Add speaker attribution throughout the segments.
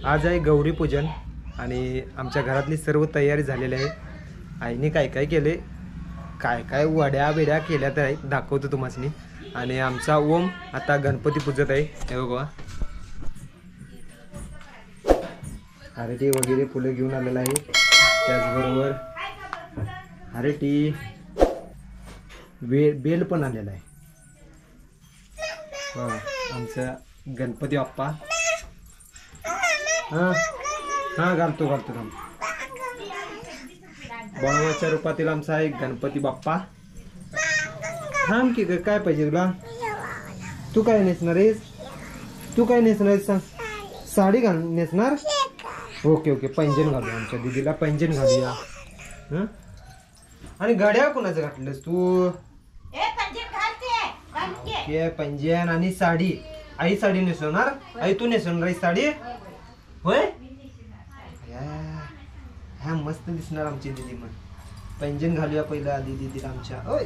Speaker 1: आज आहे गौरी पूजन आणि आमच्या घरातली सर्व तयारी झालेली आहे. आईने काय काय केले, काय काय वड्या बिड्या केल्या तर आहेत, दाखवतो तुम्हाला. आणि आमचा ओम आता गणपती पूजत आहे. हे बघा हरटी वगैरे फुलं घेऊन आलेला आहे. त्याचबरोबर हरटी बेल पण आलेला आहे. आमचा गणपती बाप्पा. हा घालतो बनवाच्या रूपातील आमचा आहे गणपती बाप्पा. थांब की काय पाहिजे तुला? तू काय नेसणार आहेस? सांग. साडी नेसणार? ओके पैंजण घालूया. आमच्या दीदीला पैंजण घालूया. आणि घड्याळ कोणाचं घातलंस तू? पैंजण आणि साडी. आई साडी नेसवणार? आई तू नेसवणार साडी? होय, हा मस्त दिसणार आमची दीदी. मग पैंजण घालूया पहिला आधी दीदीला आमच्या. होय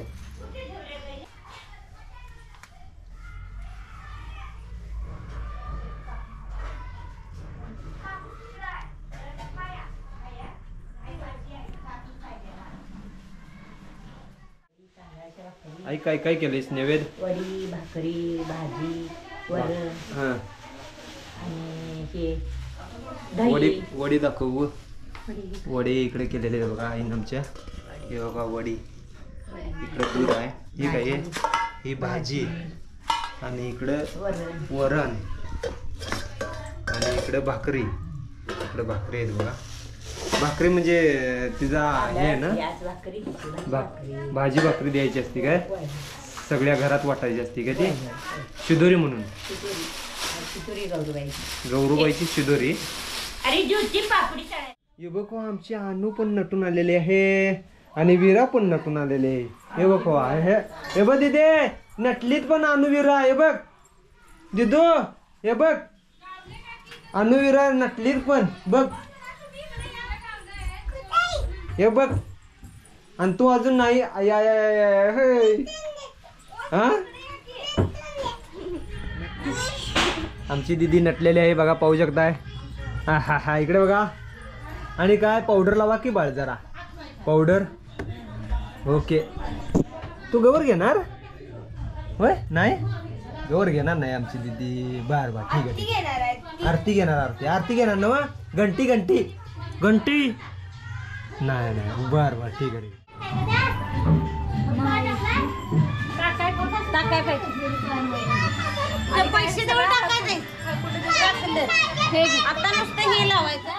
Speaker 1: आई काय काय केलेस नैवेद्य?
Speaker 2: वडी, भाकरी, भाजी, वरण आणि हे दही.
Speaker 1: वडी दाखवू. वडी इकडे केलेले बघा आईन आमच्या. हे बघा वडी. इकडे दूध आहे. ही काय आहे? ही भाजी. आणि इकडे वरण. आणि इकडे भाकरी. इकडे भाकरी आहेत बघा. भाकरी म्हणजे तिचा हे आहे ना, भाजी भाकरी द्यायची असते काय? सगळ्या घरात वाटायची असते का ती? शिदोरी म्हणून. गौरूबाईची शिदोरी. हे बघ आमची अनु पण नटून आलेली आहे आणि वीरा पण नटून आलेले आहे. हे बघ हे बघ दिदे नटलीत पण अनु वीरा. हे बघ दिदू, हे बघ अनु वीरा नटलीत पण बघ. हे बघ आणि तू अजून नाही. आमची दीदी नटलेली आहे बघा, पाहू शकताय. हा इकडे बघा. आणि काय पावडर लावा की बाळ जरा पावडर. ओके तू गवर घेणार? होय नाही गवर घेणार नाही आमची दीदी. बर ठीक आहे. आरती घेणार. आरती घेणार ना? घंटी नाही बर ठीक आहे.
Speaker 2: पैसे जवळ टाकायचे आता नुसतं हे लावायचं.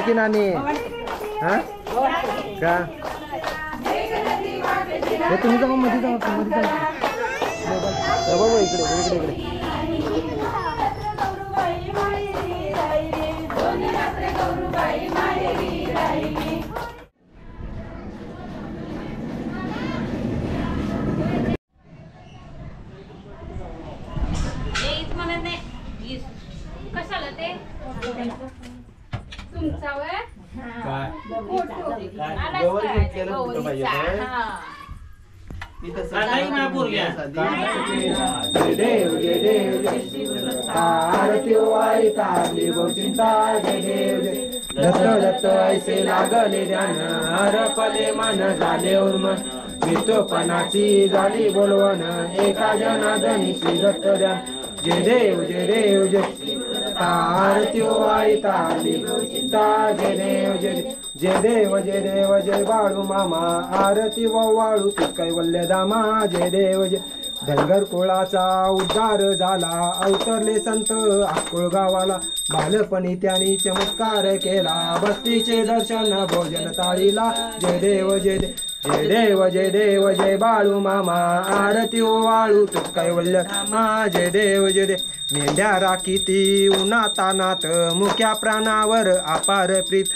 Speaker 1: की नानी हा का तुम्ही जाऊ मध्ये जाऊ इकडे.
Speaker 2: कशाला ते तुमचा वे
Speaker 1: दत्त ऐसे लागले ध्यान हरपले मन झाले उर्मन नित्यपणाची झाली बोलवण एका जनार्दनीची दत्त द्या जय देव जय देव जय आरती आई ताली जय देव जय देव जय देव जय बाळू मामा आरती वाळू तू कैवल्य दामा जय देव जय धनगर कुळाचा उद्धार झाला अवतरले संत आकुळ गावाला बालपणी त्यांनी चमत्कार केला बस्तीचे दर्शन भोजन ताळीला जय देव जय देव जय देव जय देव जय बाळू मामा आरती वाळू तू कैवल्य मा जय देव जय देव मेंढ्या राखीती उन्हा तानात मुख्या प्राणावर अपार प्रीत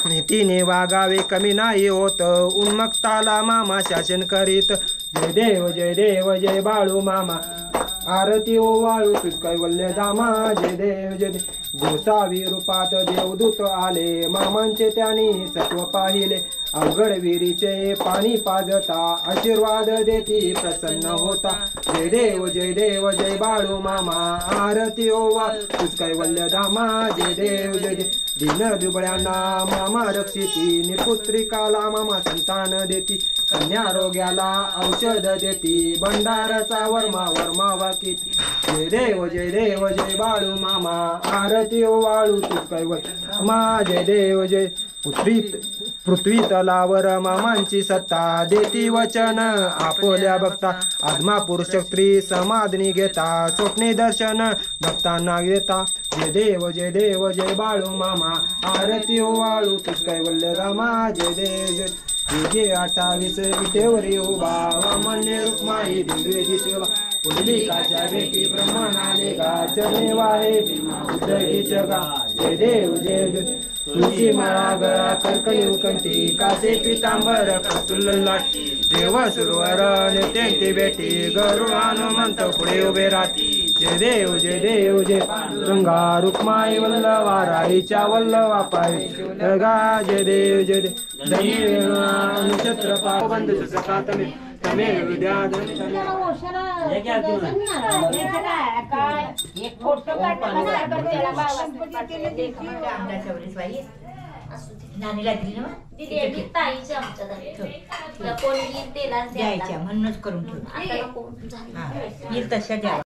Speaker 1: नीतीने वागावे कमी नाही होत उन्मत्ताला मामा शासन करीत जय देव जय बाळू मामा आरती वाळू तू कैवल्य धामा जय देव गोसावी रूपात देवदूत आले मामांचे त्यांनी सत्व पाहिले अवघड विहिरीचे पाणी पाजता आशीर्वाद देती प्रसन्न होता जय देव जय बाळू मामा आरती वाळू तू कैवल्य धामा जय देव दिन दुबळ्यांना मामा रक्षिती निपुत्रिकाला मामा संतान देती कन्या रोग्याला औषध देती भंडाराचा वर्मा वाकिती जय देव जय बाळू मामा आरती वाळू तू कैवल्य मा जय देव जय पृथ्वी तलावर मामांची सत्ता देती वचन आपल्या भक्ता आत्मा पुरुष स्त्री समाधनी घेता स्वप्ने दर्शन भक्तांना देता जय देव जय बाळू मामा आरती वाळू तू कैवल्य रामा जय देव जय 28 विटेवरी उभा वामने रुक्माई दिव्य दिसेवा पुंडलिकाच्या भेटी ब्रह्मणाने गा चरणे वाहे उदयीच्या गा जय देव तुळशी माळा गळा करकळी कंठी कासे पितांबर कस्तुल्लाट देव सुरवर नेते भेटी गरुड हनुमंत पुढे उभे राहती जय देव जय रंगा रुक्माई वल्लवा राईच्या वल्लवा पाय गा जय देव नक्षत्र पाबंद सकातमे तमे विद्या
Speaker 2: म्हणूनच करून ठेव.